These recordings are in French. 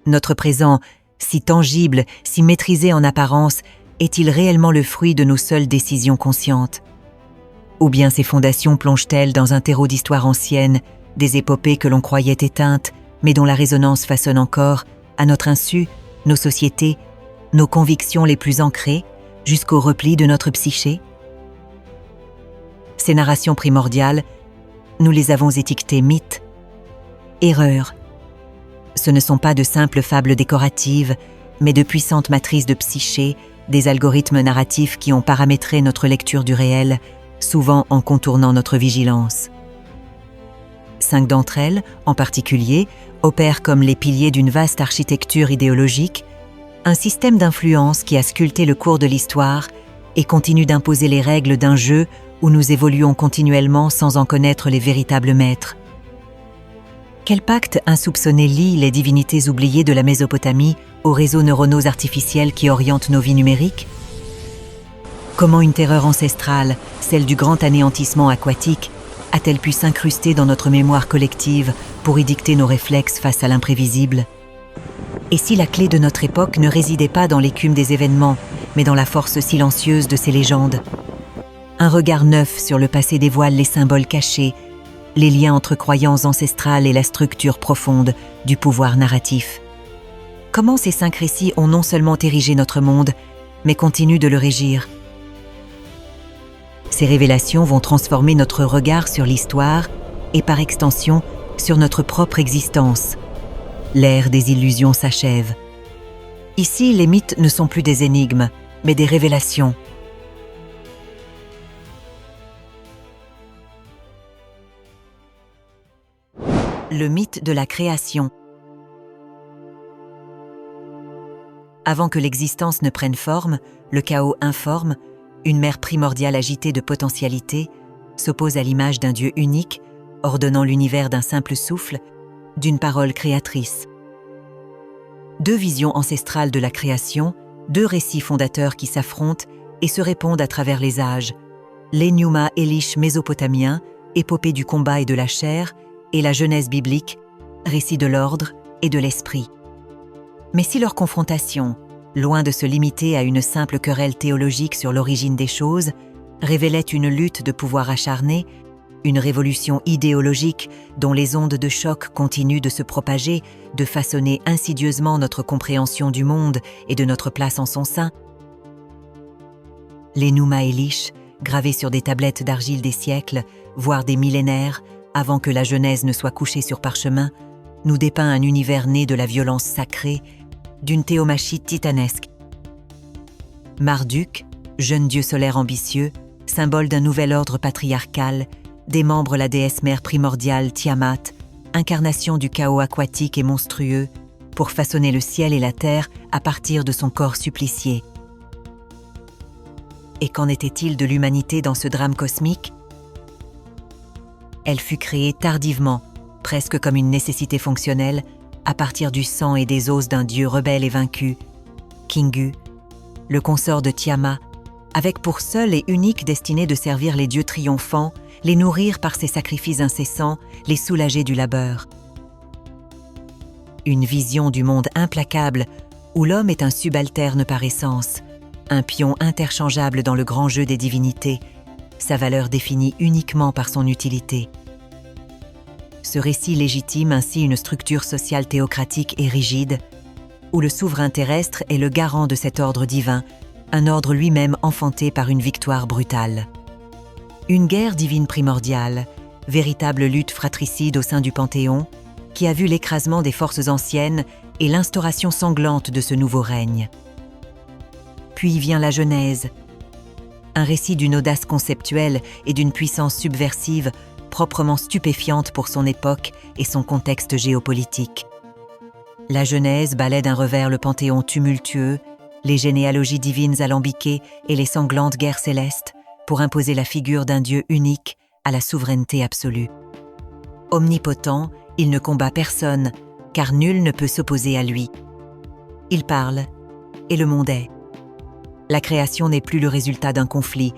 Notre présent, si tangible, si maîtrisé en apparence, est-il réellement le fruit de nos seules décisions conscientes? Ou bien ces fondations plongent-elles dans un terreau d'histoire ancienne, des épopées que l'on croyait éteintes, mais dont la résonance façonne encore, à notre insu, nos sociétés, nos convictions les plus ancrées, jusqu'au repli de notre psyché? Ces narrations primordiales, nous les avons étiquetées mythes, erreurs. Ce ne sont pas de simples fables décoratives, mais de puissantes matrices de psyché, des algorithmes narratifs qui ont paramétré notre lecture du réel, souvent en contournant notre vigilance. 5 d'entre elles, en particulier, opèrent comme les piliers d'une vaste architecture idéologique, un système d'influence qui a sculpté le cours de l'histoire et continue d'imposer les règles d'un jeu où nous évoluons continuellement sans en connaître les véritables maîtres. Quel pacte insoupçonné lie les divinités oubliées de la Mésopotamie aux réseaux neuronaux artificiels qui orientent nos vies numériques? Comment une terreur ancestrale, celle du grand anéantissement aquatique, a-t-elle pu s'incruster dans notre mémoire collective pour y dicter nos réflexes face à l'imprévisible? Et si la clé de notre époque ne résidait pas dans l'écume des événements, mais dans la force silencieuse de ces légendes? Un regard neuf sur le passé dévoile les symboles cachés, les liens entre croyances ancestrales et la structure profonde du pouvoir narratif. Comment ces 5 récits ont non seulement érigé notre monde, mais continuent de le régir? Ces révélations vont transformer notre regard sur l'histoire et par extension sur notre propre existence. L'ère des illusions s'achève. Ici, les mythes ne sont plus des énigmes, mais des révélations. Le mythe de la création. Avant que l'existence ne prenne forme, le chaos informe, une mère primordiale agitée de potentialité, s'oppose à l'image d'un Dieu unique, ordonnant l'univers d'un simple souffle, d'une parole créatrice. 2 visions ancestrales de la création, 2 récits fondateurs qui s'affrontent et se répondent à travers les âges. L'Enuma Elish mésopotamien, épopée du combat et de la chair, et la Genèse biblique, récit de l'ordre et de l'esprit. Mais si leur confrontation, loin de se limiter à une simple querelle théologique sur l'origine des choses, révélait une lutte de pouvoir acharnée, une révolution idéologique dont les ondes de choc continuent de se propager, de façonner insidieusement notre compréhension du monde et de notre place en son sein, l'Enuma Elish, gravé sur des tablettes d'argile des siècles, voire des millénaires, avant que la Genèse ne soit couchée sur parchemin, nous dépeint un univers né de la violence sacrée, d'une théomachie titanesque. Marduk, jeune dieu solaire ambitieux, symbole d'un nouvel ordre patriarcal, démembre la déesse mère primordiale Tiamat, incarnation du chaos aquatique et monstrueux, pour façonner le ciel et la terre à partir de son corps supplicié. Et qu'en était-il de l'humanité dans ce drame cosmique? Elle fut créée tardivement, presque comme une nécessité fonctionnelle, à partir du sang et des os d'un dieu rebelle et vaincu, Kingu, le consort de Tiamat, avec pour seule et unique destinée de servir les dieux triomphants, les nourrir par ses sacrifices incessants, les soulager du labeur. Une vision du monde implacable où l'homme est un subalterne par essence, un pion interchangeable dans le grand jeu des divinités, sa valeur définie uniquement par son utilité. Ce récit légitime ainsi une structure sociale théocratique et rigide, où le souverain terrestre est le garant de cet ordre divin, un ordre lui-même enfanté par une victoire brutale. Une guerre divine primordiale, véritable lutte fratricide au sein du Panthéon, qui a vu l'écrasement des forces anciennes et l'instauration sanglante de ce nouveau règne. Puis vient la Genèse, un récit d'une audace conceptuelle et d'une puissance subversive proprement stupéfiante pour son époque et son contexte géopolitique. La Genèse balaie d'un revers le Panthéon tumultueux, les généalogies divines alambiquées et les sanglantes guerres célestes pour imposer la figure d'un Dieu unique à la souveraineté absolue. Omnipotent, il ne combat personne, car nul ne peut s'opposer à lui. Il parle, et le monde est. La création n'est plus le résultat d'un conflit,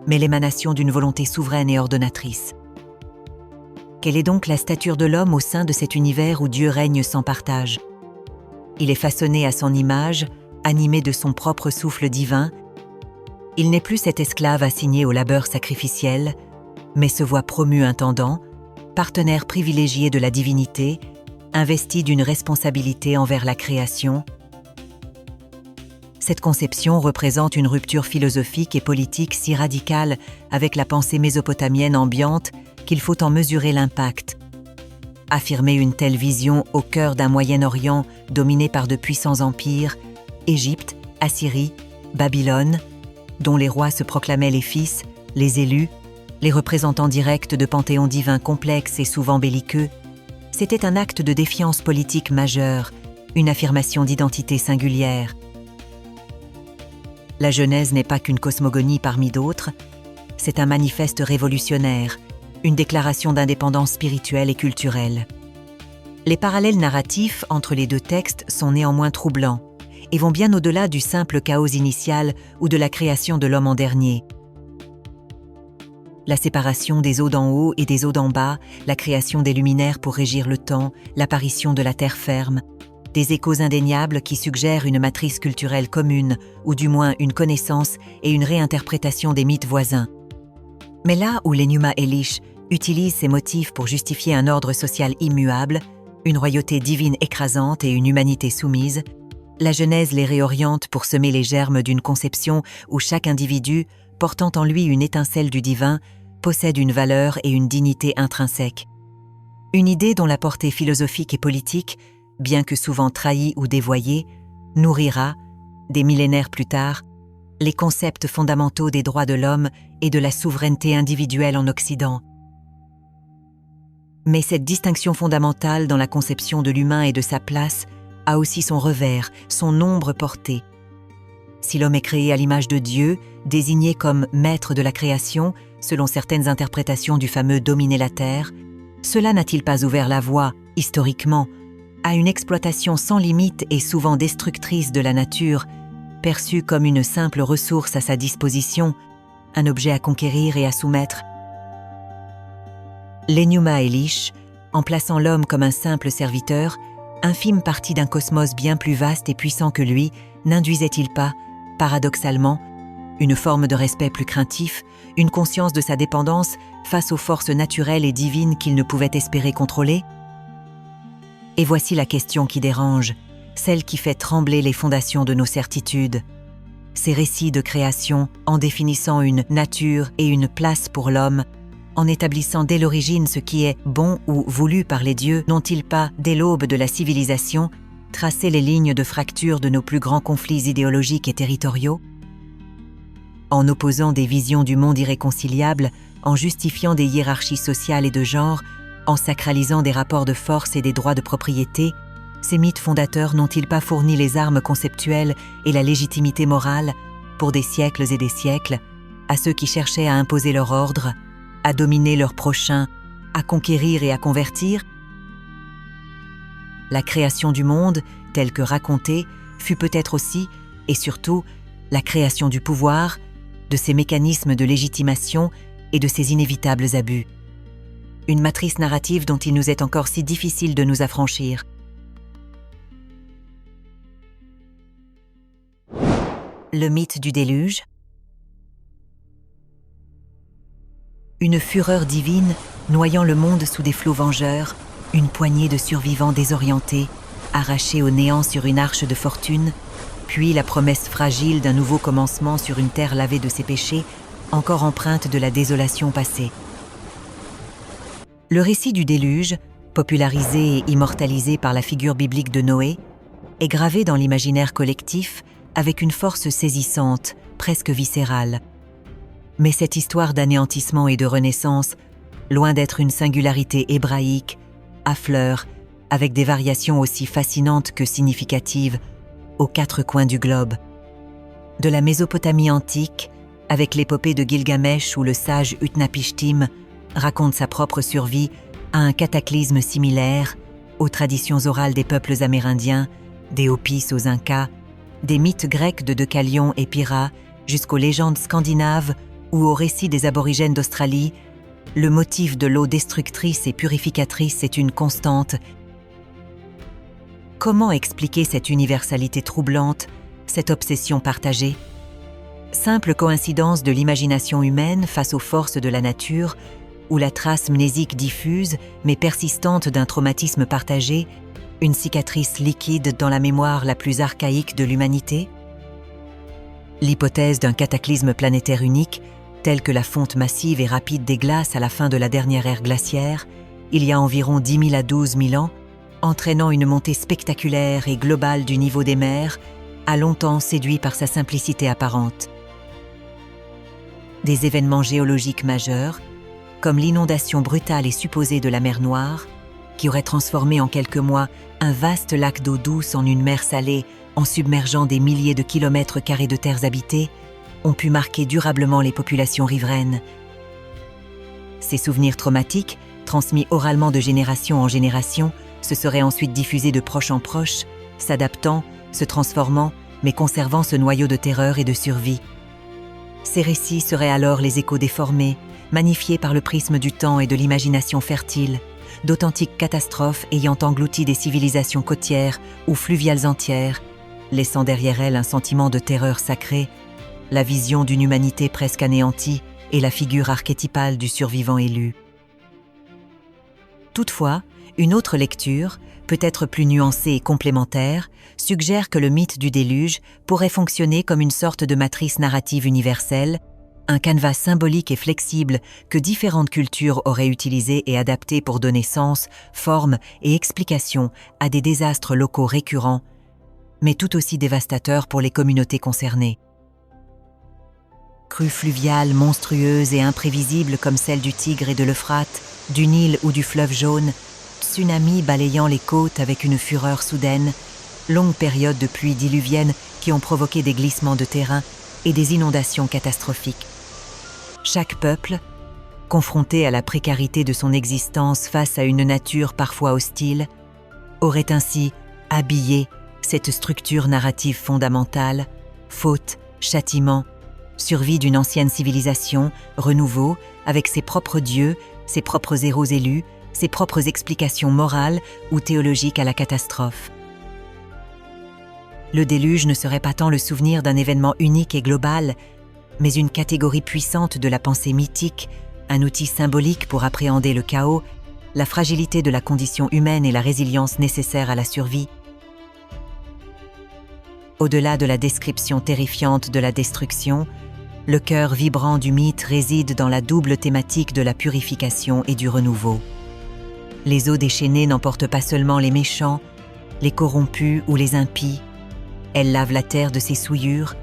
mais l'émanation d'une volonté souveraine et ordonnatrice. Quelle est donc la stature de l'homme au sein de cet univers où Dieu règne sans partage? Il est façonné à son image, animé de son propre souffle divin. Il n'est plus cet esclave assigné au labeur sacrificiel, mais se voit promu intendant, partenaire privilégié de la divinité, investi d'une responsabilité envers la création. Cette conception représente une rupture philosophique et politique si radicale avec la pensée mésopotamienne ambiante qu'il faut en mesurer l'impact. Affirmer une telle vision au cœur d'un Moyen-Orient dominé par de puissants empires, Égypte, Assyrie, Babylone, dont les rois se proclamaient les fils, les élus, les représentants directs de panthéons divins complexes et souvent belliqueux, c'était un acte de défiance politique majeur, une affirmation d'identité singulière. La Genèse n'est pas qu'une cosmogonie parmi d'autres, c'est un manifeste révolutionnaire, une déclaration d'indépendance spirituelle et culturelle. Les parallèles narratifs entre les deux textes sont néanmoins troublants et vont bien au-delà du simple chaos initial ou de la création de l'homme en dernier. La séparation des eaux d'en haut et des eaux d'en bas, la création des luminaires pour régir le temps, l'apparition de la terre ferme, des échos indéniables qui suggèrent une matrice culturelle commune, ou du moins une connaissance et une réinterprétation des mythes voisins. Mais là où l'Enuma Elish utilise ces motifs pour justifier un ordre social immuable, une royauté divine écrasante et une humanité soumise, la Genèse les réoriente pour semer les germes d'une conception où chaque individu, portant en lui une étincelle du divin, possède une valeur et une dignité intrinsèques. Une idée dont la portée philosophique et politique, bien que souvent trahie ou dévoyée, nourrira, des millénaires plus tard, les concepts fondamentaux des droits de l'homme et de la souveraineté individuelle en Occident. Mais cette distinction fondamentale dans la conception de l'humain et de sa place a aussi son revers, son ombre portée. Si l'homme est créé à l'image de Dieu, désigné comme maître de la création, selon certaines interprétations du fameux « dominer la terre », cela n'a-t-il pas ouvert la voie, historiquement, à une exploitation sans limite et souvent destructrice de la nature, perçue comme une simple ressource à sa disposition, un objet à conquérir et à soumettre? L'Enuma Elish, en plaçant l'homme comme un simple serviteur, infime partie d'un cosmos bien plus vaste et puissant que lui, n'induisait-il pas, paradoxalement, une forme de respect plus craintif, une conscience de sa dépendance face aux forces naturelles et divines qu'il ne pouvait espérer contrôler? Et voici la question qui dérange, celle qui fait trembler les fondations de nos certitudes. Ces récits de création, en définissant une nature et une place pour l'homme, en établissant dès l'origine ce qui est bon ou voulu par les dieux, n'ont-ils pas, dès l'aube de la civilisation, tracé les lignes de fracture de nos plus grands conflits idéologiques et territoriaux? En opposant des visions du monde irréconciliables, en justifiant des hiérarchies sociales et de genre, en sacralisant des rapports de force et des droits de propriété, ces mythes fondateurs n'ont-ils pas fourni les armes conceptuelles et la légitimité morale, pour des siècles et des siècles, à ceux qui cherchaient à imposer leur ordre, à dominer leurs prochains, à conquérir et à convertir? La création du monde, telle que racontée, fut peut-être aussi, et surtout, la création du pouvoir, de ses mécanismes de légitimation et de ses inévitables abus. Une matrice narrative dont il nous est encore si difficile de nous affranchir. Le mythe du déluge. Une fureur divine noyant le monde sous des flots vengeurs, une poignée de survivants désorientés, arrachés au néant sur une arche de fortune, puis la promesse fragile d'un nouveau commencement sur une terre lavée de ses péchés, encore empreinte de la désolation passée. Le récit du déluge, popularisé et immortalisé par la figure biblique de Noé, est gravé dans l'imaginaire collectif avec une force saisissante, presque viscérale. Mais cette histoire d'anéantissement et de renaissance, loin d'être une singularité hébraïque, affleure, avec des variations aussi fascinantes que significatives, aux quatre coins du globe. De la Mésopotamie antique, avec l'épopée de Gilgamesh où le sage Utnapishtim raconte sa propre survie à un cataclysme similaire, aux traditions orales des peuples amérindiens, des Hopis aux Incas, des mythes grecs de Deucalion et Pyrrha, jusqu'aux légendes scandinaves ou aux récits des aborigènes d'Australie, le motif de l'eau destructrice et purificatrice est une constante. Comment expliquer cette universalité troublante, cette obsession partagée? Simple coïncidence de l'imagination humaine face aux forces de la nature, ou la trace mnésique diffuse mais persistante d'un traumatisme partagé, une cicatrice liquide dans la mémoire la plus archaïque de l'humanité? L'hypothèse d'un cataclysme planétaire unique, tel que la fonte massive et rapide des glaces à la fin de la dernière ère glaciaire, il y a environ 10 000 à 12 000 ans, entraînant une montée spectaculaire et globale du niveau des mers, a longtemps séduit par sa simplicité apparente. Des événements géologiques majeurs, comme l'inondation brutale et supposée de la mer Noire, qui aurait transformé en quelques mois un vaste lac d'eau douce en une mer salée en submergeant des milliers de kilomètres carrés de terres habitées, ont pu marquer durablement les populations riveraines. Ces souvenirs traumatiques, transmis oralement de génération en génération, se seraient ensuite diffusés de proche en proche, s'adaptant, se transformant, mais conservant ce noyau de terreur et de survie. Ces récits seraient alors les échos déformés, magnifiés par le prisme du temps et de l'imagination fertile, d'authentiques catastrophes ayant englouti des civilisations côtières ou fluviales entières, laissant derrière elles un sentiment de terreur sacrée, la vision d'une humanité presque anéantie et la figure archétypale du survivant élu. Toutefois, une autre lecture, peut-être plus nuancée et complémentaire, suggère que le mythe du déluge pourrait fonctionner comme une sorte de matrice narrative universelle, un canevas symbolique et flexible que différentes cultures auraient utilisé et adapté pour donner sens, forme et explication à des désastres locaux récurrents, mais tout aussi dévastateurs pour les communautés concernées. Crues fluviales monstrueuses et imprévisibles comme celles du Tigre et de l'Euphrate, du Nil ou du fleuve Jaune, tsunamis balayant les côtes avec une fureur soudaine, longues périodes de pluies diluviennes qui ont provoqué des glissements de terrain et des inondations catastrophiques. Chaque peuple, confronté à la précarité de son existence face à une nature parfois hostile, aurait ainsi habillé cette structure narrative fondamentale, faute, châtiment, survie d'une ancienne civilisation, renouveau, avec ses propres dieux, ses propres héros élus, ses propres explications morales ou théologiques à la catastrophe. Le déluge ne serait pas tant le souvenir d'un événement unique et global, mais une catégorie puissante de la pensée mythique, un outil symbolique pour appréhender le chaos, la fragilité de la condition humaine et la résilience nécessaire à la survie. Au-delà de la description terrifiante de la destruction, le cœur vibrant du mythe réside dans la double thématique de la purification et du renouveau. Les eaux déchaînées n'emportent pas seulement les méchants, les corrompus ou les impies. Elles lavent la terre de ses souillures,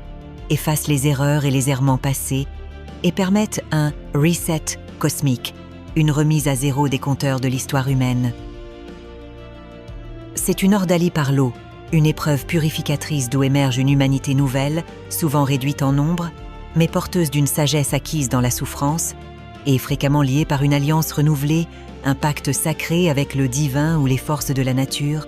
effacent les erreurs et les errements passés et permettent un reset cosmique, une remise à zéro des compteurs de l'histoire humaine. C'est une ordalie par l'eau, une épreuve purificatrice d'où émerge une humanité nouvelle, souvent réduite en nombre, mais porteuse d'une sagesse acquise dans la souffrance et fréquemment liée par une alliance renouvelée, un pacte sacré avec le divin ou les forces de la nature.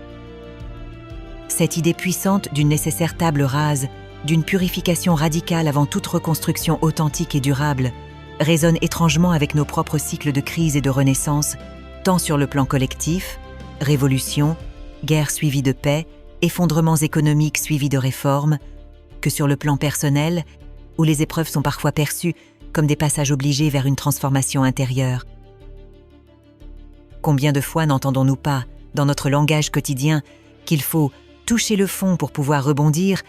Cette idée puissante d'une nécessaire table rase, d'une purification radicale avant toute reconstruction authentique et durable, résonne étrangement avec nos propres cycles de crise et de renaissance, tant sur le plan collectif, révolution, guerre suivie de paix, effondrements économiques suivis de réformes, que sur le plan personnel, où les épreuves sont parfois perçues comme des passages obligés vers une transformation intérieure. Combien de fois n'entendons-nous pas, dans notre langage quotidien, qu'il faut toucher le fond pour pouvoir rebondir,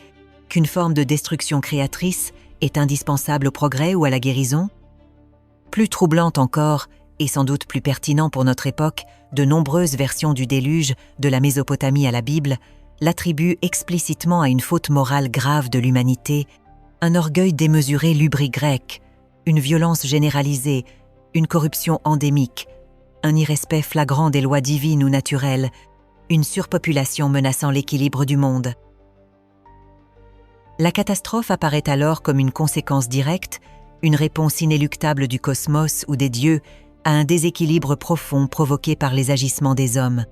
qu'une forme de destruction créatrice est indispensable au progrès ou à la guérison? Plus troublante encore, et sans doute plus pertinent pour notre époque, de nombreuses versions du déluge, de la Mésopotamie à la Bible, l'attribuent explicitement à une faute morale grave de l'humanité, un orgueil démesuré lubri grec, une violence généralisée, une corruption endémique, un irrespect flagrant des lois divines ou naturelles, une surpopulation menaçant l'équilibre du monde. La catastrophe apparaît alors comme une conséquence directe, une réponse inéluctable du cosmos ou des dieux à un déséquilibre profond provoqué par les agissements des hommes.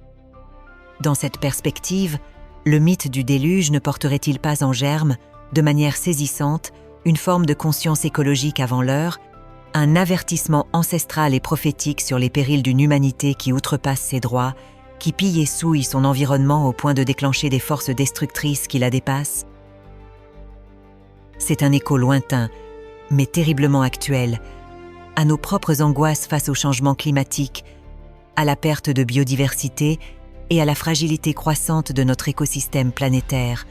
Dans cette perspective, le mythe du déluge ne porterait-il pas en germe, de manière saisissante, une forme de conscience écologique avant l'heure, un avertissement ancestral et prophétique sur les périls d'une humanité qui outrepasse ses droits qui pille et souille son environnement au point de déclencher des forces destructrices qui la dépassent? C'est un écho lointain, mais terriblement actuel, à nos propres angoisses face au changement climatique, à la perte de biodiversité et à la fragilité croissante de notre écosystème planétaire.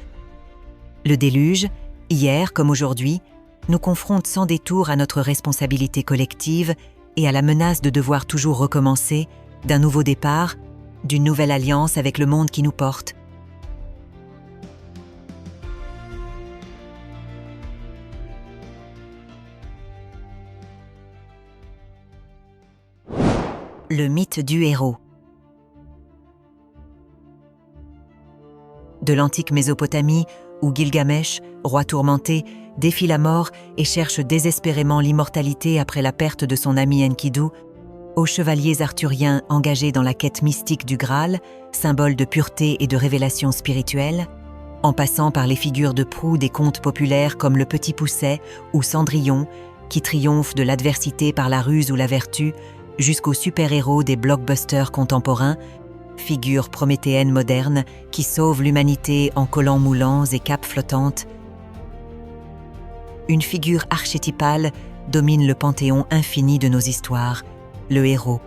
Le déluge, hier comme aujourd'hui, nous confronte sans détour à notre responsabilité collective et à la menace de devoir toujours recommencer, d'un nouveau départ, d'une nouvelle alliance avec le monde qui nous porte. Le mythe du héros. De l'antique Mésopotamie, où Gilgamesh, roi tourmenté, défie la mort et cherche désespérément l'immortalité après la perte de son ami Enkidu, aux chevaliers arthuriens engagés dans la quête mystique du Graal, symbole de pureté et de révélation spirituelle, en passant par les figures de proue des contes populaires comme le Petit Poucet ou Cendrillon, qui triomphent de l'adversité par la ruse ou la vertu, jusqu'aux super-héros des blockbusters contemporains, figures prométhéennes modernes qui sauvent l'humanité en collants moulants et capes flottantes. Une figure archétypale domine le panthéon infini de nos histoires, le héros.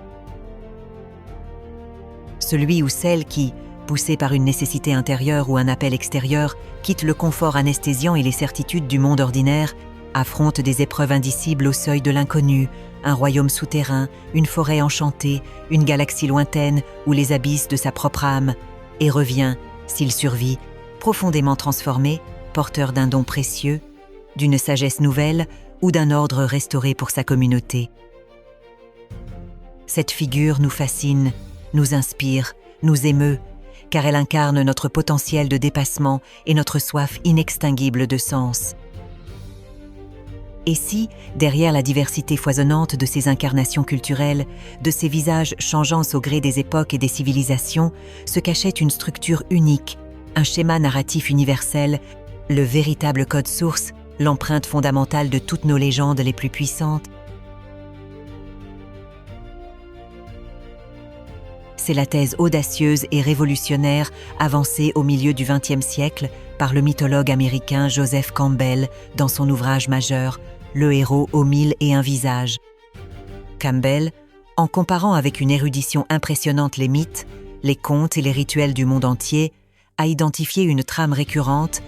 Celui ou celle qui, poussé par une nécessité intérieure ou un appel extérieur, quitte le confort anesthésiant et les certitudes du monde ordinaire, affronte des épreuves indicibles au seuil de l'inconnu, un royaume souterrain, une forêt enchantée, une galaxie lointaine ou les abysses de sa propre âme, et revient, s'il survit, profondément transformé, porteur d'un don précieux, d'une sagesse nouvelle ou d'un ordre restauré pour sa communauté. Cette figure nous fascine, nous inspire, nous émeut, car elle incarne notre potentiel de dépassement et notre soif inextinguible de sens. Et si, derrière la diversité foisonnante de ces incarnations culturelles, de ces visages changeants au gré des époques et des civilisations, se cachait une structure unique, un schéma narratif universel, le véritable code source, l'empreinte fondamentale de toutes nos légendes les plus puissantes? C'est la thèse audacieuse et révolutionnaire avancée au milieu du XXe siècle par le mythologue américain Joseph Campbell dans son ouvrage majeur « Le héros aux 1001 visages ». Campbell, en comparant avec une érudition impressionnante les mythes, les contes et les rituels du monde entier, a identifié une trame récurrente,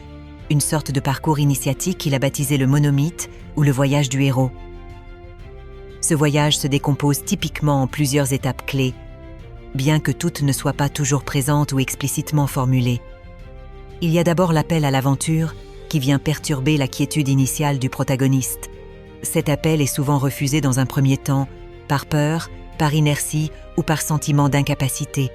une sorte de parcours initiatique qu'il a baptisé le monomythe ou le voyage du héros. Ce voyage se décompose typiquement en plusieurs étapes clés, bien que toutes ne soient pas toujours présentes ou explicitement formulées. Il y a d'abord l'appel à l'aventure, qui vient perturber la quiétude initiale du protagoniste. Cet appel est souvent refusé dans un premier temps, par peur, par inertie ou par sentiment d'incapacité.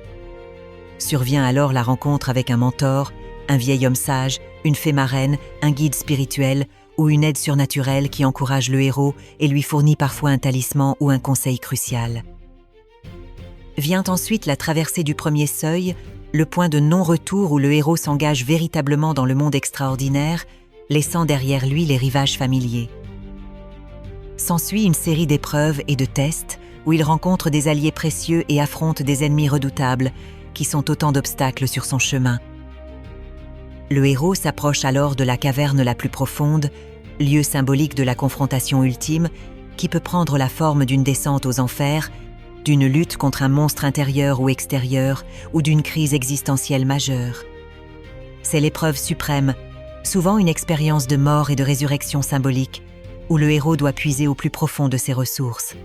Survient alors la rencontre avec un mentor, un vieil homme sage, une fée marraine, un guide spirituel ou une aide surnaturelle qui encourage le héros et lui fournit parfois un talisman ou un conseil crucial. Vient ensuite la traversée du premier seuil, le point de non-retour où le héros s'engage véritablement dans le monde extraordinaire, laissant derrière lui les rivages familiers. S'ensuit une série d'épreuves et de tests où il rencontre des alliés précieux et affronte des ennemis redoutables qui sont autant d'obstacles sur son chemin. Le héros s'approche alors de la caverne la plus profonde, lieu symbolique de la confrontation ultime qui peut prendre la forme d'une descente aux enfers, d'une lutte contre un monstre intérieur ou extérieur ou d'une crise existentielle majeure. C'est l'épreuve suprême, souvent une expérience de mort et de résurrection symbolique, où le héros doit puiser au plus profond de ses ressources.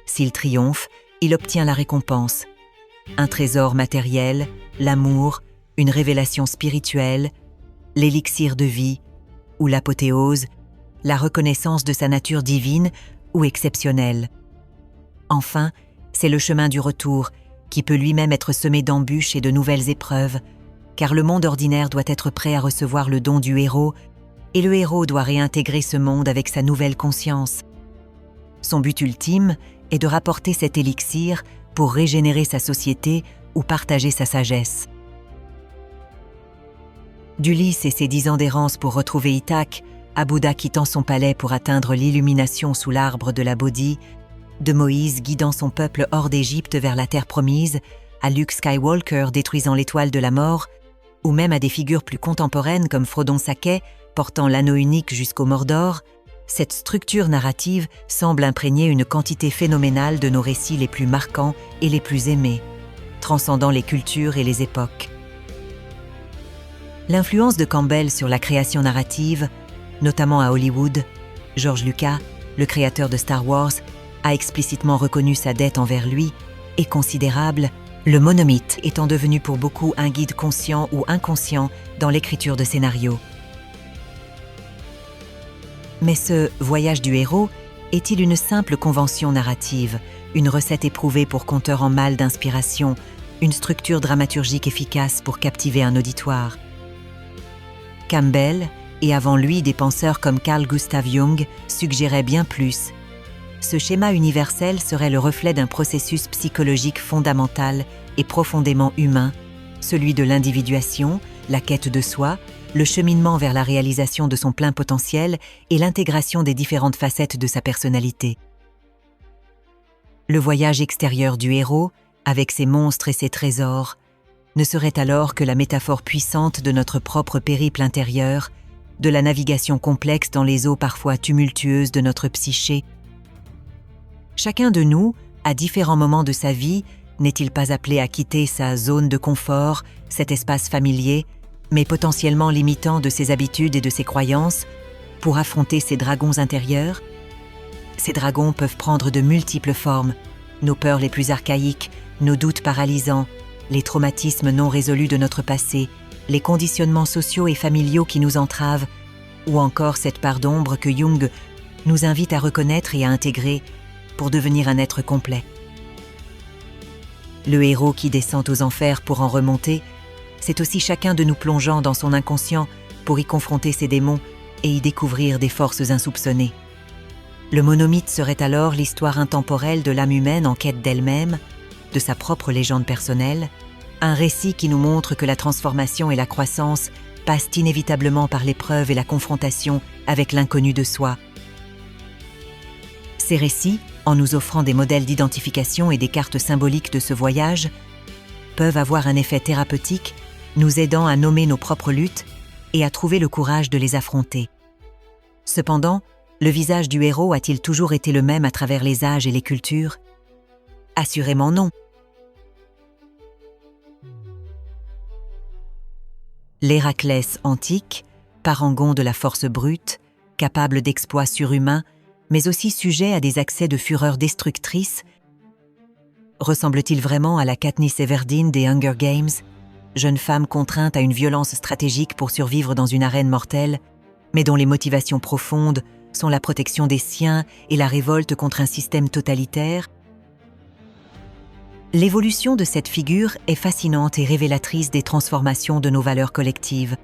S'il triomphe, il obtient la récompense, un trésor matériel, l'amour, une révélation spirituelle, l'élixir de vie ou l'apothéose, la reconnaissance de sa nature divine ou exceptionnelle. Enfin, c'est le chemin du retour, qui peut lui-même être semé d'embûches et de nouvelles épreuves, car le monde ordinaire doit être prêt à recevoir le don du héros, et le héros doit réintégrer ce monde avec sa nouvelle conscience. Son but ultime est de rapporter cet élixir pour régénérer sa société ou partager sa sagesse. D'Ulysse et ses 10 ans d'errance pour retrouver Ithaque, à Bouddha quittant son palais pour atteindre l'illumination sous l'arbre de la Bodhi, de Moïse guidant son peuple hors d'Égypte vers la terre promise, à Luke Skywalker détruisant l'étoile de la mort, ou même à des figures plus contemporaines comme Frodon Sakkai portant l'anneau unique jusqu'au Mordor, cette structure narrative semble imprégner une quantité phénoménale de nos récits les plus marquants et les plus aimés, transcendant les cultures et les époques. L'influence de Campbell sur la création narrative, notamment à Hollywood, George Lucas, le créateur de Star Wars, a explicitement reconnu sa dette envers lui, est considérable, le monomythe étant devenu pour beaucoup un guide conscient ou inconscient dans l'écriture de scénarios. Mais ce voyage du héros est-il une simple convention narrative, une recette éprouvée pour conteurs en mal d'inspiration, une structure dramaturgique efficace pour captiver un auditoire? Campbell, et avant lui des penseurs comme Carl Gustav Jung, suggéraient bien plus. Ce schéma universel serait le reflet d'un processus psychologique fondamental et profondément humain, celui de l'individuation, la quête de soi, le cheminement vers la réalisation de son plein potentiel et l'intégration des différentes facettes de sa personnalité. Le voyage extérieur du héros, avec ses monstres et ses trésors, ne serait alors que la métaphore puissante de notre propre périple intérieur, de la navigation complexe dans les eaux parfois tumultueuses de notre psyché. Chacun de nous, à différents moments de sa vie, n'est-il pas appelé à quitter sa zone de confort, cet espace familier, mais potentiellement limitant de ses habitudes et de ses croyances, pour affronter ses dragons intérieurs? Ces dragons peuvent prendre de multiples formes, nos peurs les plus archaïques, nos doutes paralysants, les traumatismes non résolus de notre passé, les conditionnements sociaux et familiaux qui nous entravent, ou encore cette part d'ombre que Jung nous invite à reconnaître et à intégrer pour devenir un être complet. Le héros qui descend aux enfers pour en remonter, c'est aussi chacun de nous plongeant dans son inconscient pour y confronter ses démons et y découvrir des forces insoupçonnées. Le monomythe serait alors l'histoire intemporelle de l'âme humaine en quête d'elle-même, de sa propre légende personnelle, un récit qui nous montre que la transformation et la croissance passent inévitablement par l'épreuve et la confrontation avec l'inconnu de soi. Ces récits, en nous offrant des modèles d'identification et des cartes symboliques de ce voyage, peuvent avoir un effet thérapeutique, nous aidant à nommer nos propres luttes et à trouver le courage de les affronter. Cependant, le visage du héros a-t-il toujours été le même à travers les âges et les cultures? Assurément non. L'Héraclès antique, parangon de la force brute, capable d'exploits surhumains, mais aussi sujet à des accès de fureur destructrice, ressemble-t-il vraiment à la Katniss Everdeen des Hunger Games, jeune femme contrainte à une violence stratégique pour survivre dans une arène mortelle, mais dont les motivations profondes sont la protection des siens et la révolte contre un système totalitaire? L'évolution de cette figure est fascinante et révélatrice des transformations de nos valeurs collectives.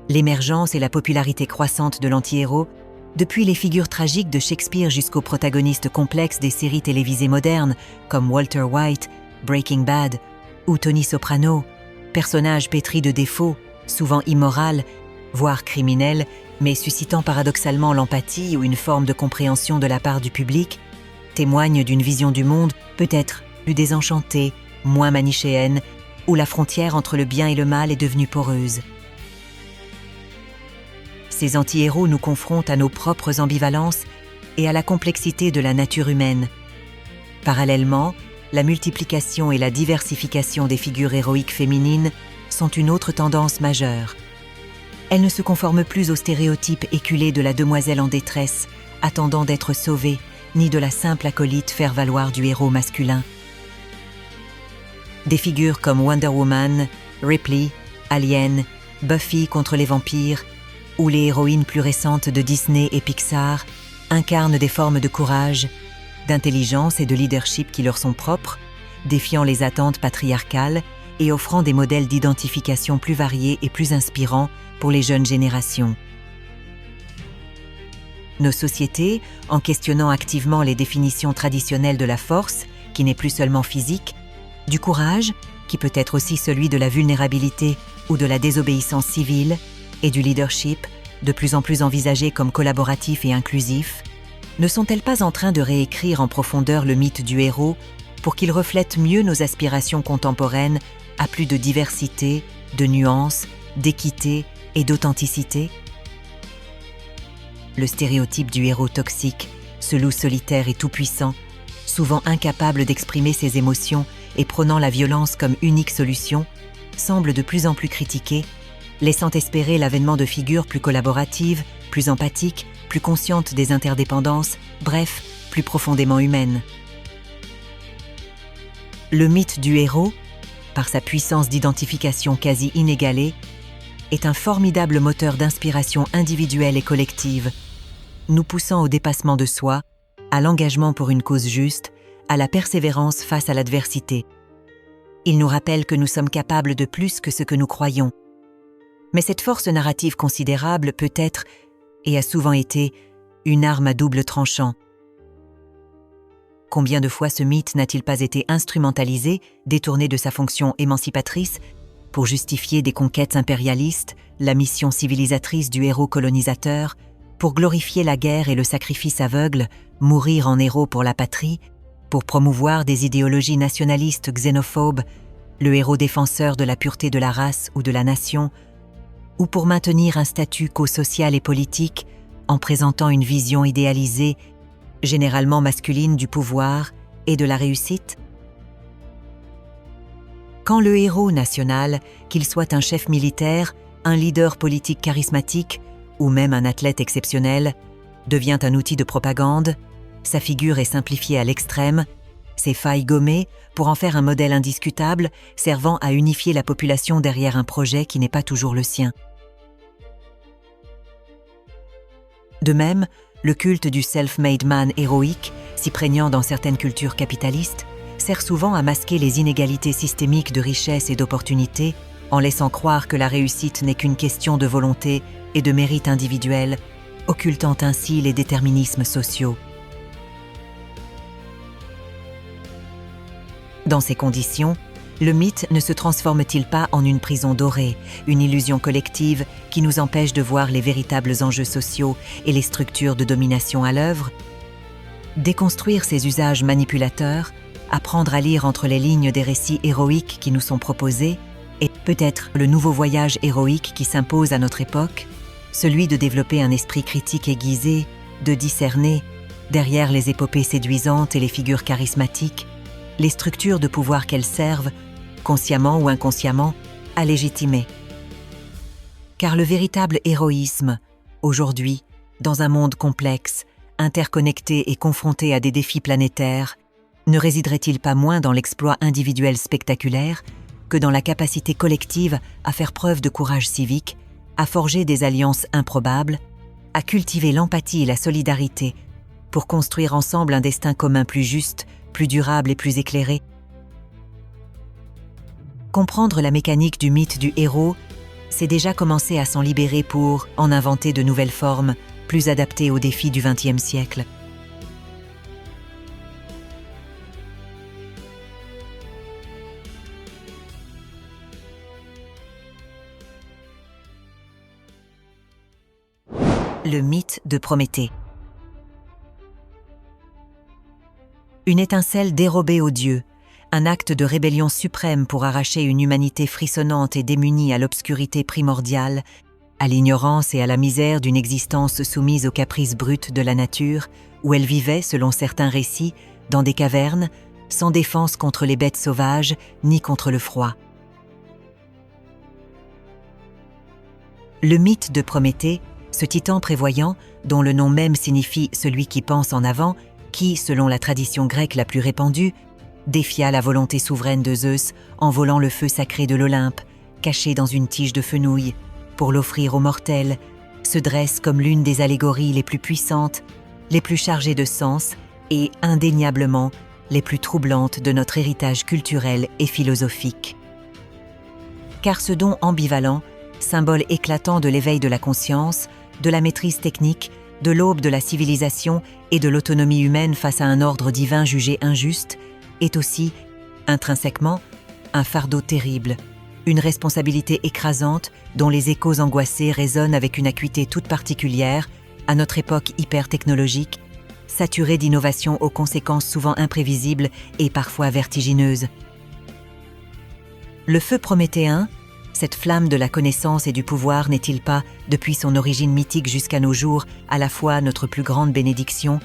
L'émergence et la popularité croissante de l'anti-héros, depuis les figures tragiques de Shakespeare jusqu'aux protagonistes complexes des séries télévisées modernes comme Walter White, Breaking Bad ou Tony Soprano, personnages pétris de défauts, souvent immoral, voire criminels, mais suscitant paradoxalement l'empathie ou une forme de compréhension de la part du public, témoignent d'une vision du monde peut-être plus désenchantée, moins manichéenne, où la frontière entre le bien et le mal est devenue poreuse. Ces anti-héros nous confrontent à nos propres ambivalences et à la complexité de la nature humaine. Parallèlement, la multiplication et la diversification des figures héroïques féminines sont une autre tendance majeure. Elles ne se conforment plus aux stéréotypes éculés de la demoiselle en détresse, attendant d'être sauvée, ni de la simple acolyte faire valoir du héros masculin. Des figures comme Wonder Woman, Ripley, Alien, Buffy contre les vampires, ou les héroïnes plus récentes de Disney et Pixar incarnent des formes de courage, d'intelligence et de leadership qui leur sont propres, défiant les attentes patriarcales et offrant des modèles d'identification plus variés et plus inspirants pour les jeunes générations. Nos sociétés, en questionnant activement les définitions traditionnelles de la force, qui n'est plus seulement physique, du courage, qui peut être aussi celui de la vulnérabilité ou de la désobéissance civile, et du leadership, de plus en plus envisagé comme collaboratif et inclusif, ne sont-elles pas en train de réécrire en profondeur le mythe du héros pour qu'il reflète mieux nos aspirations contemporaines à plus de diversité, de nuances, d'équité et d'authenticité? Le stéréotype du héros toxique, ce loup solitaire et tout-puissant, souvent incapable d'exprimer ses émotions et prônant la violence comme unique solution, semble de plus en plus critiqué, laissant espérer l'avènement de figures plus collaboratives, plus empathiques, plus conscientes des interdépendances, bref, plus profondément humaines. Le mythe du héros, par sa puissance d'identification quasi inégalée, est un formidable moteur d'inspiration individuelle et collective, nous poussant au dépassement de soi, à l'engagement pour une cause juste, à la persévérance face à l'adversité. Il nous rappelle que nous sommes capables de plus que ce que nous croyons. Mais cette force narrative considérable peut être, et a souvent été, une arme à double tranchant. Combien de fois ce mythe n'a-t-il pas été instrumentalisé, détourné de sa fonction émancipatrice, pour justifier des conquêtes impérialistes, la mission civilisatrice du héros colonisateur, pour glorifier la guerre et le sacrifice aveugle, mourir en héros pour la patrie, pour promouvoir des idéologies nationalistes xénophobes, le héros défenseur de la pureté de la race ou de la nation, ou pour maintenir un statu quo social et politique en présentant une vision idéalisée, généralement masculine du pouvoir et de la réussite? Quand le héros national, qu'il soit un chef militaire, un leader politique charismatique ou même un athlète exceptionnel, devient un outil de propagande, sa figure est simplifiée à l'extrême, ses failles gommées pour en faire un modèle indiscutable servant à unifier la population derrière un projet qui n'est pas toujours le sien. De même, le culte du self-made man héroïque, si prégnant dans certaines cultures capitalistes, sert souvent à masquer les inégalités systémiques de richesse et d'opportunités, en laissant croire que la réussite n'est qu'une question de volonté et de mérite individuel, occultant ainsi les déterminismes sociaux. Dans ces conditions, le mythe ne se transforme-t-il pas en une prison dorée, une illusion collective qui nous empêche de voir les véritables enjeux sociaux et les structures de domination à l'œuvre? Déconstruire ces usages manipulateurs, apprendre à lire entre les lignes des récits héroïques qui nous sont proposés, est peut-être le nouveau voyage héroïque qui s'impose à notre époque, celui de développer un esprit critique aiguisé, de discerner, derrière les épopées séduisantes et les figures charismatiques, les structures de pouvoir qu'elles servent, consciemment ou inconsciemment, à légitimer. Car le véritable héroïsme, aujourd'hui, dans un monde complexe, interconnecté et confronté à des défis planétaires, ne résiderait-il pas moins dans l'exploit individuel spectaculaire que dans la capacité collective à faire preuve de courage civique, à forger des alliances improbables, à cultiver l'empathie et la solidarité pour construire ensemble un destin commun plus juste, plus durable et plus éclairé? Comprendre la mécanique du mythe du héros, c'est déjà commencer à s'en libérer pour en inventer de nouvelles formes, plus adaptées aux défis du XXe siècle. Le mythe de Prométhée. Une étincelle dérobée aux dieux, un acte de rébellion suprême pour arracher une humanité frissonnante et démunie à l'obscurité primordiale, à l'ignorance et à la misère d'une existence soumise aux caprices bruts de la nature, où elle vivait, selon certains récits, dans des cavernes, sans défense contre les bêtes sauvages ni contre le froid. Le mythe de Prométhée, ce titan prévoyant, dont le nom même signifie « celui qui pense en avant », qui, selon la tradition grecque la plus répandue, défia la volonté souveraine de Zeus en volant le feu sacré de l'Olympe, caché dans une tige de fenouil, pour l'offrir aux mortels, se dresse comme l'une des allégories les plus puissantes, les plus chargées de sens et, indéniablement, les plus troublantes de notre héritage culturel et philosophique. Car ce don ambivalent, symbole éclatant de l'éveil de la conscience, de la maîtrise technique, de l'aube de la civilisation et de l'autonomie humaine face à un ordre divin jugé injuste, est aussi, intrinsèquement, un fardeau terrible, une responsabilité écrasante dont les échos angoissés résonnent avec une acuité toute particulière à notre époque hyper-technologique, saturé d'innovations aux conséquences souvent imprévisibles et parfois vertigineuses. Le feu prométhéen, cette flamme de la connaissance et du pouvoir, n'est-il pas, depuis son origine mythique jusqu'à nos jours, à la fois notre plus grande bénédiction,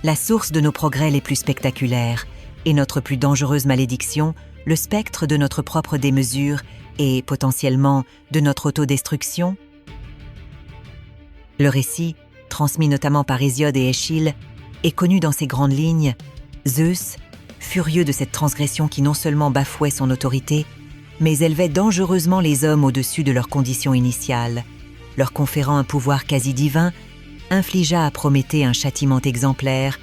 la source de nos progrès les plus spectaculaires, et notre plus dangereuse malédiction, le spectre de notre propre démesure et, potentiellement, de notre autodestruction? Le récit, transmis notamment par Hésiode et Échille, est connu dans ses grandes lignes. Zeus, furieux de cette transgression qui non seulement bafouait son autorité, mais élevait dangereusement les hommes au-dessus de leurs conditions initiales, leur conférant un pouvoir quasi divin, infligea à Prométhée un châtiment exemplaire,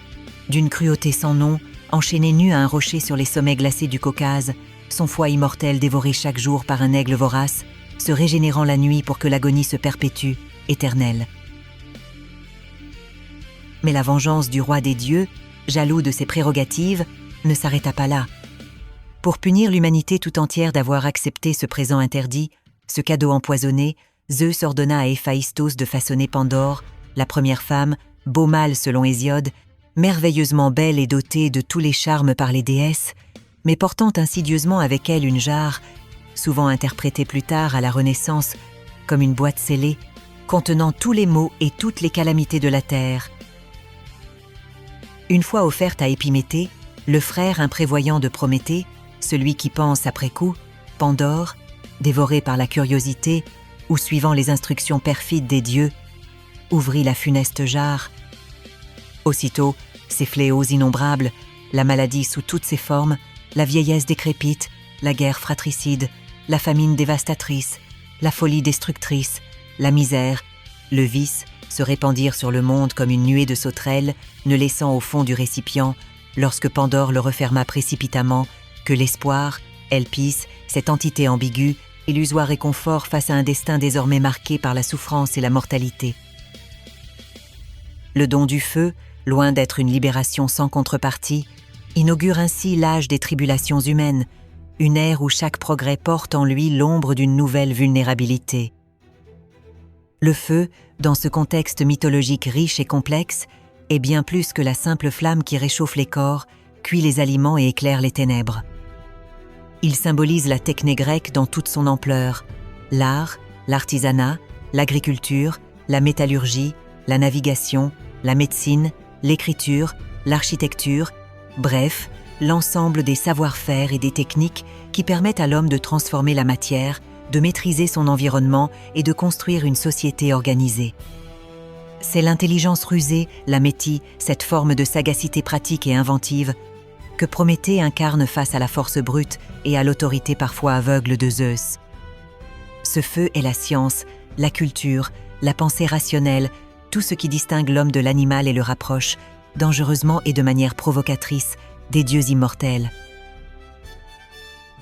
d'une cruauté sans nom, enchaîné nu à un rocher sur les sommets glacés du Caucase, son foie immortel dévoré chaque jour par un aigle vorace, se régénérant la nuit pour que l'agonie se perpétue, éternelle. Mais la vengeance du roi des dieux, jaloux de ses prérogatives, ne s'arrêta pas là. Pour punir l'humanité tout entière d'avoir accepté ce présent interdit, ce cadeau empoisonné, Zeus ordonna à Héphaïstos de façonner Pandore, la première femme, beau mâle selon Hésiode, merveilleusement belle et dotée de tous les charmes par les déesses, mais portant insidieusement avec elle une jarre, souvent interprétée plus tard à la Renaissance comme une boîte scellée, contenant tous les maux et toutes les calamités de la terre. Une fois offerte à Épiméthée, le frère imprévoyant de Prométhée, celui qui pense après coup, Pandore, dévoré par la curiosité ou suivant les instructions perfides des dieux, ouvrit la funeste jarre. Aussitôt, ces fléaux innombrables, la maladie sous toutes ses formes, la vieillesse décrépite, la guerre fratricide, la famine dévastatrice, la folie destructrice, la misère, le vice, se répandirent sur le monde comme une nuée de sauterelles, ne laissant au fond du récipient, lorsque Pandore le referma précipitamment, que l'espoir, Elpis, cette entité ambiguë, illusoire réconfort face à un destin désormais marqué par la souffrance et la mortalité. Le don du feu, loin d'être une libération sans contrepartie, inaugure ainsi l'âge des tribulations humaines, une ère où chaque progrès porte en lui l'ombre d'une nouvelle vulnérabilité. Le feu, dans ce contexte mythologique riche et complexe, est bien plus que la simple flamme qui réchauffe les corps, cuit les aliments et éclaire les ténèbres. Il symbolise la techné grecque dans toute son ampleur, l'art, l'artisanat, l'agriculture, la métallurgie, la navigation, la médecine, l'écriture, l'architecture, bref, l'ensemble des savoir-faire et des techniques qui permettent à l'homme de transformer la matière, de maîtriser son environnement et de construire une société organisée. C'est l'intelligence rusée, la métie, cette forme de sagacité pratique et inventive que Prométhée incarne face à la force brute et à l'autorité parfois aveugle de Zeus. Ce feu est la science, la culture, la pensée rationnelle, tout ce qui distingue l'homme de l'animal et le rapproche, dangereusement et de manière provocatrice, des dieux immortels.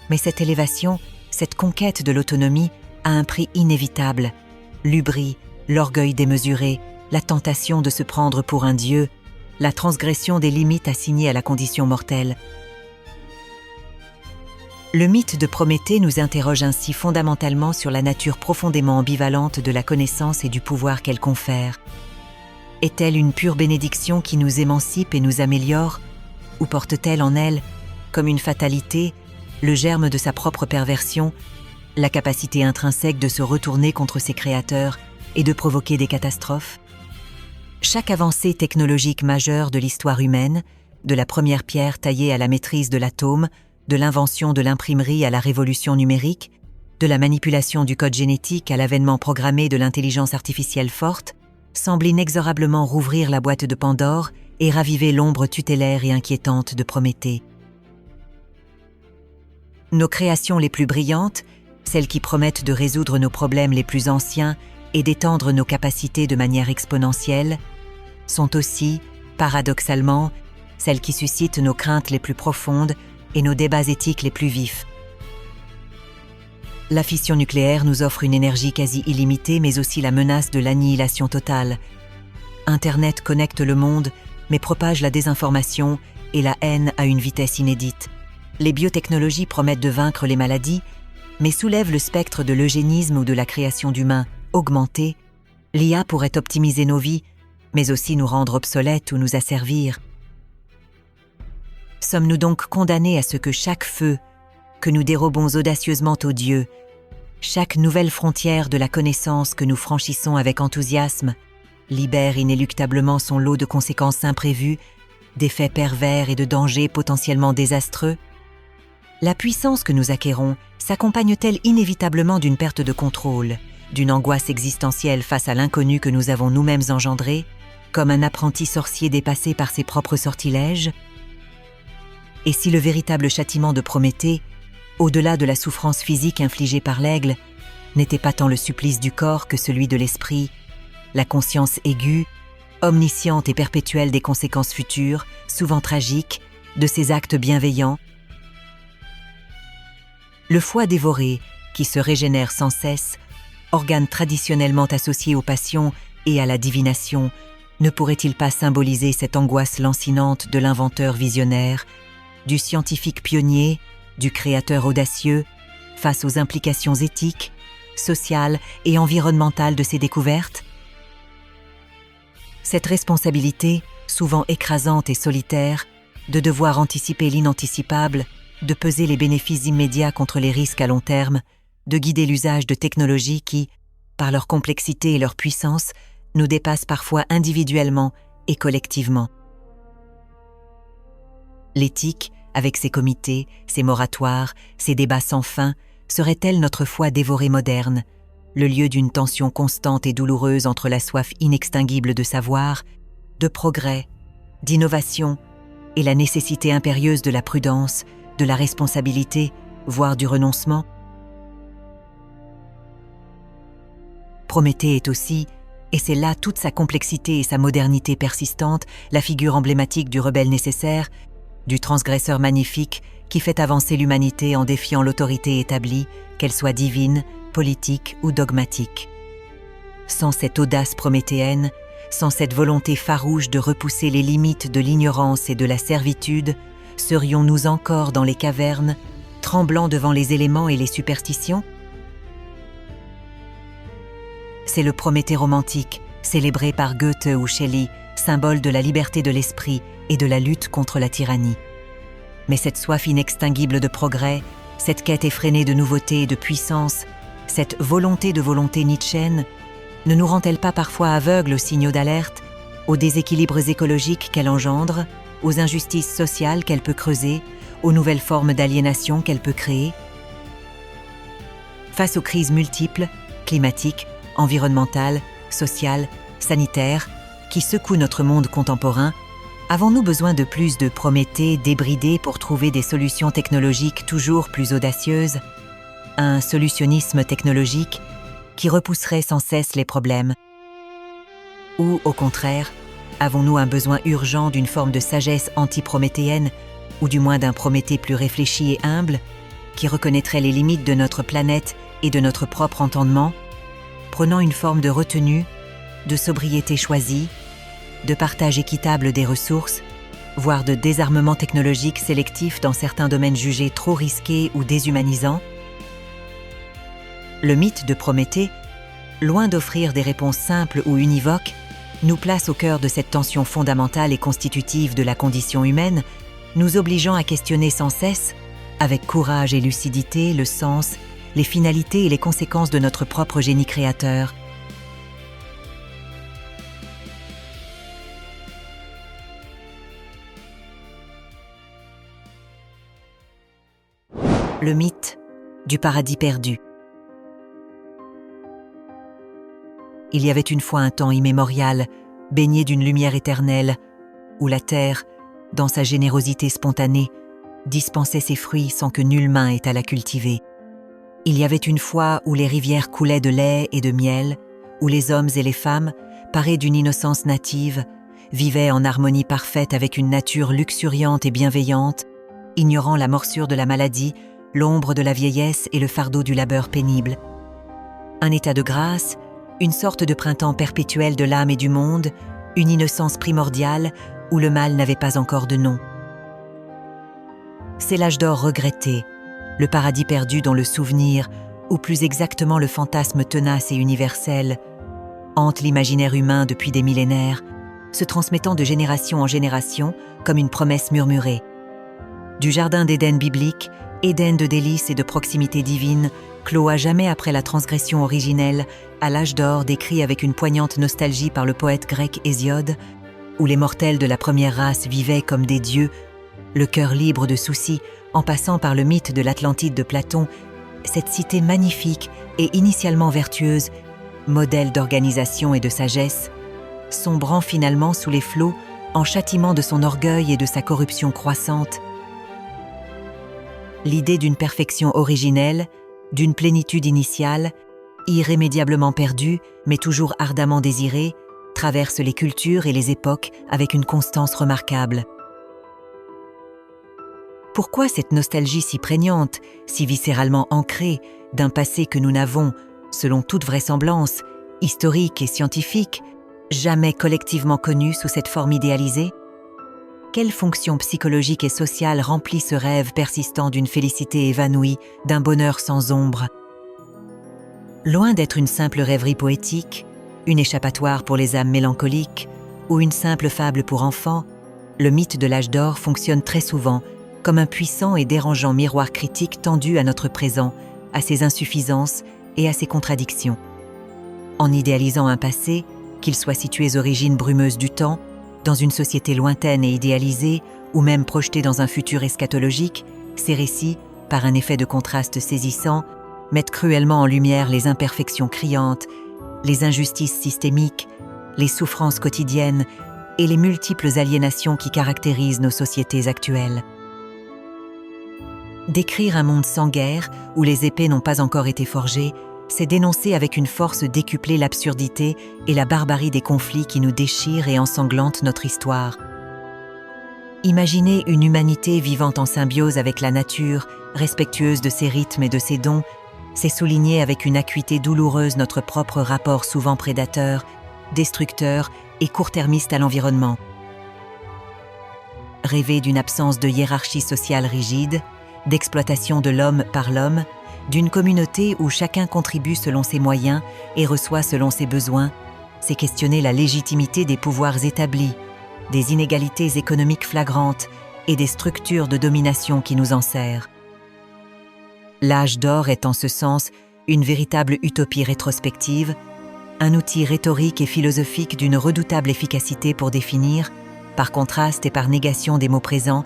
Mais cette élévation, cette conquête de l'autonomie a un prix inévitable. L'hubris, l'orgueil démesuré, la tentation de se prendre pour un dieu, la transgression des limites assignées à la condition mortelle. Le mythe de Prométhée nous interroge ainsi fondamentalement sur la nature profondément ambivalente de la connaissance et du pouvoir qu'elle confère. Est-elle une pure bénédiction qui nous émancipe et nous améliore, ou porte-t-elle en elle, comme une fatalité, le germe de sa propre perversion, la capacité intrinsèque de se retourner contre ses créateurs et de provoquer des catastrophes? Chaque avancée technologique majeure de l'histoire humaine, de la première pierre taillée à la maîtrise de l'atome, de l'invention de l'imprimerie à la révolution numérique, de la manipulation du code génétique à l'avènement programmé de l'intelligence artificielle forte, semble inexorablement rouvrir la boîte de Pandore et raviver l'ombre tutélaire et inquiétante de Prométhée. Nos créations les plus brillantes, celles qui promettent de résoudre nos problèmes les plus anciens et d'étendre nos capacités de manière exponentielle, sont aussi, paradoxalement, celles qui suscitent nos craintes les plus profondes et nos débats éthiques les plus vifs. La fission nucléaire nous offre une énergie quasi illimitée, mais aussi la menace de l'annihilation totale. Internet connecte le monde, mais propage la désinformation et la haine à une vitesse inédite. Les biotechnologies promettent de vaincre les maladies, mais soulèvent le spectre de l'eugénisme ou de la création d'humains augmentés. L'IA pourrait optimiser nos vies, mais aussi nous rendre obsolètes ou nous asservir. Sommes-nous donc condamnés à ce que chaque feu que nous dérobons audacieusement aux dieux, chaque nouvelle frontière de la connaissance que nous franchissons avec enthousiasme, libère inéluctablement son lot de conséquences imprévues, d'effets pervers et de dangers potentiellement désastreux? La puissance que nous acquérons s'accompagne-t-elle inévitablement d'une perte de contrôle, d'une angoisse existentielle face à l'inconnu que nous avons nous-mêmes engendré, comme un apprenti sorcier dépassé par ses propres sortilèges? Et si le véritable châtiment de Prométhée, au-delà de la souffrance physique infligée par l'aigle, n'était pas tant le supplice du corps que celui de l'esprit, la conscience aiguë, omnisciente et perpétuelle des conséquences futures, souvent tragiques, de ses actes bienveillants? Le foie dévoré, qui se régénère sans cesse, organe traditionnellement associé aux passions et à la divination, ne pourrait-il pas symboliser cette angoisse lancinante de l'inventeur visionnaire, du scientifique pionnier, du créateur audacieux, face aux implications éthiques, sociales et environnementales de ses découvertes? Cette responsabilité, souvent écrasante et solitaire, de devoir anticiper l'inanticipable, de peser les bénéfices immédiats contre les risques à long terme, de guider l'usage de technologies qui, par leur complexité et leur puissance, nous dépassent parfois individuellement et collectivement. L'éthique, avec ses comités, ses moratoires, ses débats sans fin, serait-elle notre foi dévorée moderne, le lieu d'une tension constante et douloureuse entre la soif inextinguible de savoir, de progrès, d'innovation et la nécessité impérieuse de la prudence, de la responsabilité, voire du renoncement? Prométhée est aussi, et c'est là toute sa complexité et sa modernité persistante, la figure emblématique du rebelle nécessaire, du transgresseur magnifique qui fait avancer l'humanité en défiant l'autorité établie, qu'elle soit divine, politique ou dogmatique. Sans cette audace prométhéenne, sans cette volonté farouche de repousser les limites de l'ignorance et de la servitude, serions-nous encore dans les cavernes, tremblant devant les éléments et les superstitions? C'est le Prométhée romantique, célébré par Goethe ou Shelley, symbole de la liberté de l'esprit et de la lutte contre la tyrannie. Mais cette soif inextinguible de progrès, cette quête effrénée de nouveauté et de puissance, cette volonté de volonté nietzschéenne, ne nous rend-elle pas parfois aveugles aux signaux d'alerte, aux déséquilibres écologiques qu'elle engendre, aux injustices sociales qu'elle peut creuser, aux nouvelles formes d'aliénation qu'elle peut créer? Face aux crises multiples, climatiques, environnementales, sociales, sanitaires, qui secouent notre monde contemporain, avons-nous besoin de plus de Prométhée débridés pour trouver des solutions technologiques toujours plus audacieuses? Un solutionnisme technologique qui repousserait sans cesse les problèmes? Ou, au contraire, avons-nous un besoin urgent d'une forme de sagesse anti-prométhéenne, ou du moins d'un Prométhée plus réfléchi et humble, qui reconnaîtrait les limites de notre planète et de notre propre entendement, prenant une forme de retenue, de sobriété choisie, de partage équitable des ressources, voire de désarmement technologique sélectif dans certains domaines jugés trop risqués ou déshumanisants? Le mythe de Prométhée, loin d'offrir des réponses simples ou univoques, nous place au cœur de cette tension fondamentale et constitutive de la condition humaine, nous obligeant à questionner sans cesse, avec courage et lucidité, le sens, les finalités et les conséquences de notre propre génie créateur. Le mythe du paradis perdu. Il y avait une fois un temps immémorial, baigné d'une lumière éternelle, où la terre, dans sa générosité spontanée, dispensait ses fruits sans que nulle main ait à la cultiver. Il y avait une fois où les rivières coulaient de lait et de miel, où les hommes et les femmes, parés d'une innocence native, vivaient en harmonie parfaite avec une nature luxuriante et bienveillante, ignorant la morsure de la maladie, l'ombre de la vieillesse et le fardeau du labeur pénible. Un état de grâce, une sorte de printemps perpétuel de l'âme et du monde, une innocence primordiale où le mal n'avait pas encore de nom. C'est l'âge d'or regretté, le paradis perdu dont le souvenir, ou plus exactement le fantasme tenace et universel, hante l'imaginaire humain depuis des millénaires, se transmettant de génération en génération comme une promesse murmurée. Du jardin d'Éden biblique, Éden de délices et de proximité divine, clos à jamais après la transgression originelle, à l'âge d'or décrit avec une poignante nostalgie par le poète grec Hésiode, où les mortels de la première race vivaient comme des dieux, le cœur libre de soucis, en passant par le mythe de l'Atlantide de Platon, cette cité magnifique et initialement vertueuse, modèle d'organisation et de sagesse, sombrant finalement sous les flots en châtiment de son orgueil et de sa corruption croissante. L'idée d'une perfection originelle, d'une plénitude initiale, irrémédiablement perdue, mais toujours ardemment désirée, traverse les cultures et les époques avec une constance remarquable. Pourquoi cette nostalgie si prégnante, si viscéralement ancrée, d'un passé que nous n'avons, selon toute vraisemblance, historique et scientifique, jamais collectivement connu sous cette forme idéalisée? Quelle fonction psychologique et sociale remplit ce rêve persistant d'une félicité évanouie, d'un bonheur sans ombre? Loin d'être une simple rêverie poétique, une échappatoire pour les âmes mélancoliques ou une simple fable pour enfants, le mythe de l'âge d'or fonctionne très souvent comme un puissant et dérangeant miroir critique tendu à notre présent, à ses insuffisances et à ses contradictions. En idéalisant un passé, qu'il soit situé aux origines brumeuses du temps, dans une société lointaine et idéalisée, ou même projeté dans un futur eschatologique, ces récits, par un effet de contraste saisissant, mettent cruellement en lumière les imperfections criantes, les injustices systémiques, les souffrances quotidiennes et les multiples aliénations qui caractérisent nos sociétés actuelles. Décrire un monde sans guerre, où les épées n'ont pas encore été forgées, c'est dénoncer avec une force décuplée l'absurdité et la barbarie des conflits qui nous déchirent et ensanglantent notre histoire. Imaginer une humanité vivant en symbiose avec la nature, respectueuse de ses rythmes et de ses dons, c'est souligner avec une acuité douloureuse notre propre rapport souvent prédateur, destructeur et court-termiste à l'environnement. Rêver d'une absence de hiérarchie sociale rigide, d'exploitation de l'homme par l'homme, d'une communauté où chacun contribue selon ses moyens et reçoit selon ses besoins, c'est questionner la légitimité des pouvoirs établis, des inégalités économiques flagrantes et des structures de domination qui nous enserrent. L'âge d'or est en ce sens une véritable utopie rétrospective, un outil rhétorique et philosophique d'une redoutable efficacité pour définir, par contraste et par négation des mots présents,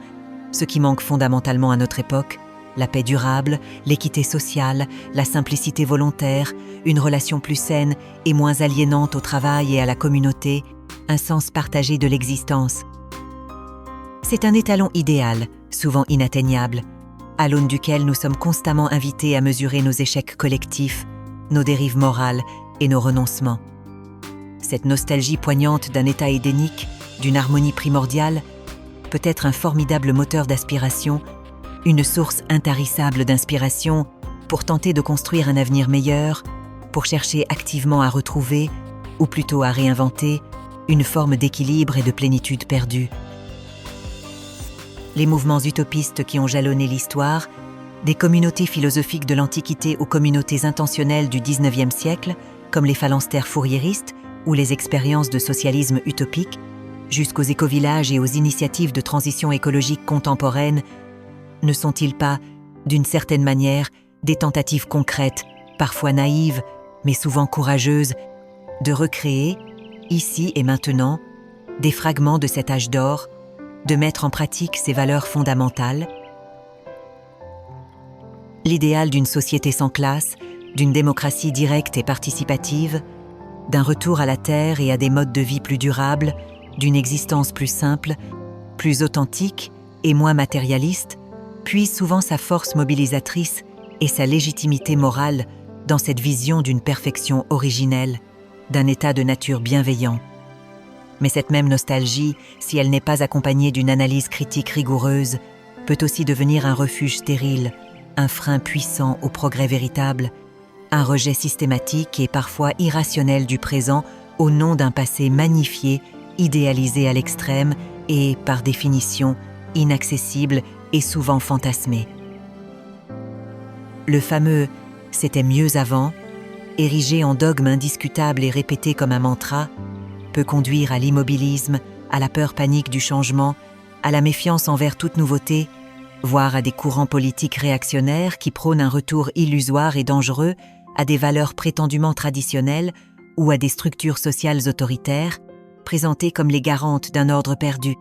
ce qui manque fondamentalement à notre époque: la paix durable, l'équité sociale, la simplicité volontaire, une relation plus saine et moins aliénante au travail et à la communauté, un sens partagé de l'existence. C'est un étalon idéal, souvent inatteignable, à l'aune duquel nous sommes constamment invités à mesurer nos échecs collectifs, nos dérives morales et nos renoncements. Cette nostalgie poignante d'un état édénique, d'une harmonie primordiale, peut être un formidable moteur d'aspiration, une source intarissable d'inspiration pour tenter de construire un avenir meilleur, pour chercher activement à retrouver, ou plutôt à réinventer, une forme d'équilibre et de plénitude perdue. Les mouvements utopistes qui ont jalonné l'histoire, des communautés philosophiques de l'Antiquité aux communautés intentionnelles du XIXe siècle, comme les phalanstères fouriéristes ou les expériences de socialisme utopique, jusqu'aux écovillages et aux initiatives de transition écologique contemporaine, ne sont-ils pas, d'une certaine manière, des tentatives concrètes, parfois naïves, mais souvent courageuses, de recréer, ici et maintenant, des fragments de cet âge d'or, de mettre en pratique ces valeurs fondamentales? L'idéal d'une société sans classe, d'une démocratie directe et participative, d'un retour à la terre et à des modes de vie plus durables, d'une existence plus simple, plus authentique et moins matérialiste, puise souvent sa force mobilisatrice et sa légitimité morale dans cette vision d'une perfection originelle, d'un état de nature bienveillant. Mais cette même nostalgie, si elle n'est pas accompagnée d'une analyse critique rigoureuse, peut aussi devenir un refuge stérile, un frein puissant au progrès véritable, un rejet systématique et parfois irrationnel du présent au nom d'un passé magnifié, idéalisé à l'extrême et, par définition, inaccessible et souvent fantasmé. Le fameux « c'était mieux avant », érigé en dogme indiscutable et répété comme un mantra, peut conduire à l'immobilisme, à la peur panique du changement, à la méfiance envers toute nouveauté, voire à des courants politiques réactionnaires qui prônent un retour illusoire et dangereux à des valeurs prétendument traditionnelles ou à des structures sociales autoritaires, présentées comme les garantes d'un ordre perdu.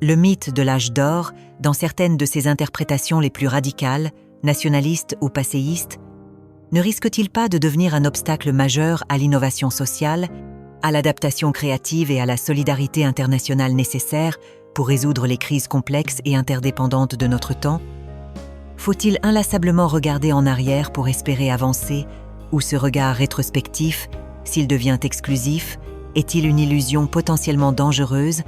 Le mythe de l'âge d'or, dans certaines de ses interprétations les plus radicales, nationalistes ou passéistes, ne risque-t-il pas de devenir un obstacle majeur à l'innovation sociale, à l'adaptation créative et à la solidarité internationale nécessaire pour résoudre les crises complexes et interdépendantes de notre temps? Faut-il inlassablement regarder en arrière pour espérer avancer, ou ce regard rétrospectif, s'il devient exclusif, est-il une illusion potentiellement dangereuse,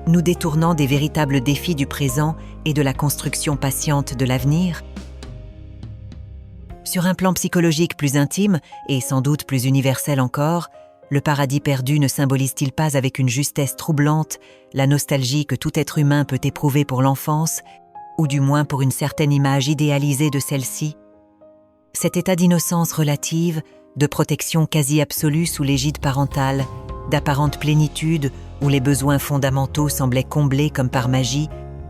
nous détournant des véritables défis du présent et de la construction patiente de l'avenir? Sur un plan psychologique plus intime, et sans doute plus universel encore, le paradis perdu ne symbolise-t-il pas avec une justesse troublante la nostalgie que tout être humain peut éprouver pour l'enfance, ou du moins pour une certaine image idéalisée de celle-ci? Cet état d'innocence relative, de protection quasi absolue sous l'égide parentale, d'apparente plénitude où les besoins fondamentaux semblaient comblés comme par magie,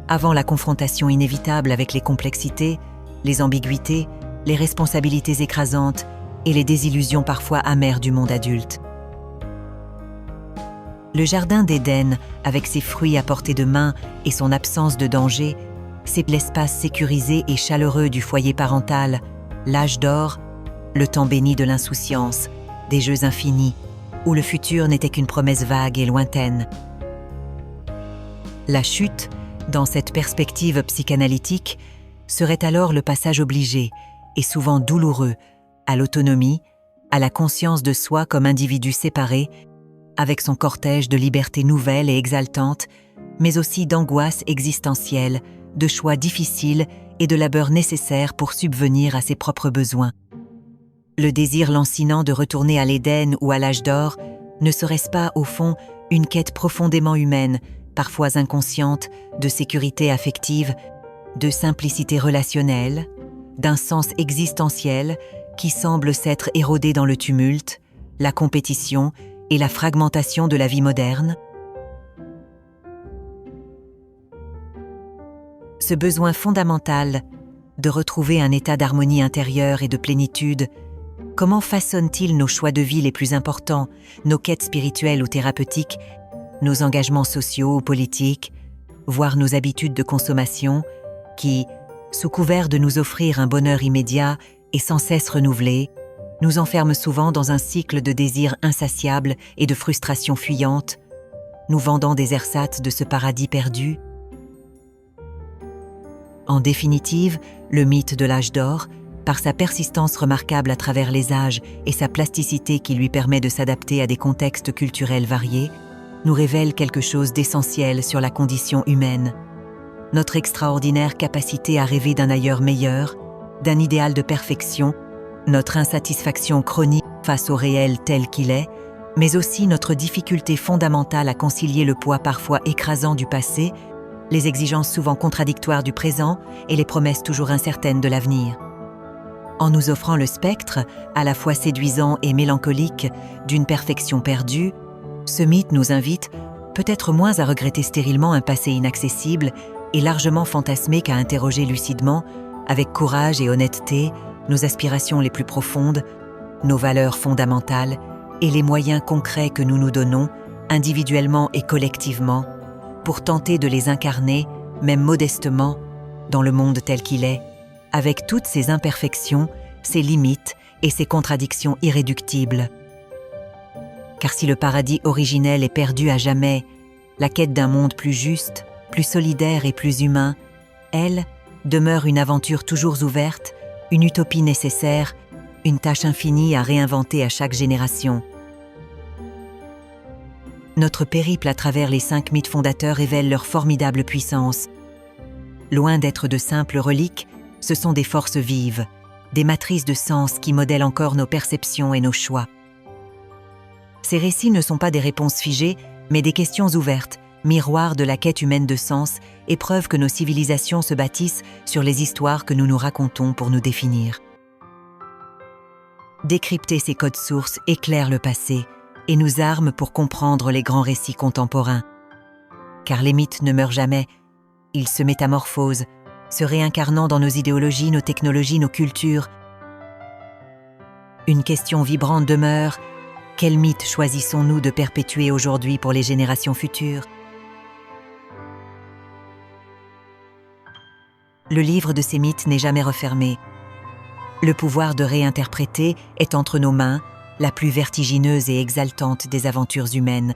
avant la confrontation inévitable avec les complexités, les ambiguïtés, les responsabilités écrasantes et les désillusions parfois amères du monde adulte. Le jardin d'Éden, avec ses fruits à portée de main et son absence de danger, c'est l'espace sécurisé et chaleureux du foyer parental, l'âge d'or, le temps béni de l'insouciance, des jeux infinis, où le futur n'était qu'une promesse vague et lointaine. La chute, dans cette perspective psychanalytique, serait alors le passage obligé, et souvent douloureux, à l'autonomie, à la conscience de soi comme individu séparé, avec son cortège de libertés nouvelles et exaltantes, mais aussi d'angoisses existentielles, de choix difficiles et de labeur nécessaires pour subvenir à ses propres besoins. Le désir lancinant de retourner à l'Éden ou à l'âge d'or ne serait-ce pas, au fond, une quête profondément humaine, parfois inconsciente, de sécurité affective, de simplicité relationnelle, d'un sens existentiel qui semble s'être érodé dans le tumulte, la compétition et la fragmentation de la vie moderne? Ce besoin fondamental de retrouver un état d'harmonie intérieure et de plénitude, comment façonne-t-il nos choix de vie les plus importants, nos quêtes spirituelles ou thérapeutiques, nos engagements sociaux ou politiques, voire nos habitudes de consommation, qui, sous couvert de nous offrir un bonheur immédiat et sans cesse renouvelé, nous enferment souvent dans un cycle de désirs insatiables et de frustrations fuyantes, nous vendant des ersatz de ce paradis perdu? En définitive, le mythe de l'âge d'or, par sa persistance remarquable à travers les âges et sa plasticité qui lui permet de s'adapter à des contextes culturels variés, nous révèle quelque chose d'essentiel sur la condition humaine. Notre extraordinaire capacité à rêver d'un ailleurs meilleur, d'un idéal de perfection, notre insatisfaction chronique face au réel tel qu'il est, mais aussi notre difficulté fondamentale à concilier le poids parfois écrasant du passé, les exigences souvent contradictoires du présent et les promesses toujours incertaines de l'avenir. En nous offrant le spectre, à la fois séduisant et mélancolique, d'une perfection perdue, ce mythe nous invite, peut-être moins à regretter stérilement un passé inaccessible et largement fantasmé qu'à interroger lucidement, avec courage et honnêteté, nos aspirations les plus profondes, nos valeurs fondamentales et les moyens concrets que nous nous donnons, individuellement et collectivement, pour tenter de les incarner, même modestement, dans le monde tel qu'il est, avec toutes ses imperfections, ses limites et ses contradictions irréductibles. Car si le paradis originel est perdu à jamais, la quête d'un monde plus juste, plus solidaire et plus humain, elle, demeure une aventure toujours ouverte, une utopie nécessaire, une tâche infinie à réinventer à chaque génération. Notre périple à travers les 5 mythes fondateurs révèle leur formidable puissance. Loin d'être de simples reliques, ce sont des forces vives, des matrices de sens qui modèlent encore nos perceptions et nos choix. Ces récits ne sont pas des réponses figées, mais des questions ouvertes, miroirs de la quête humaine de sens et preuves que nos civilisations se bâtissent sur les histoires que nous nous racontons pour nous définir. Décrypter ces codes sources éclaire le passé, et nous arment pour comprendre les grands récits contemporains. Car les mythes ne meurent jamais, ils se métamorphosent, se réincarnant dans nos idéologies, nos technologies, nos cultures. Une question vibrante demeure: quel mythe choisissons-nous de perpétuer aujourd'hui pour les générations futures? Le livre de ces mythes n'est jamais refermé. Le pouvoir de réinterpréter est entre nos mains, la plus vertigineuse et exaltante des aventures humaines.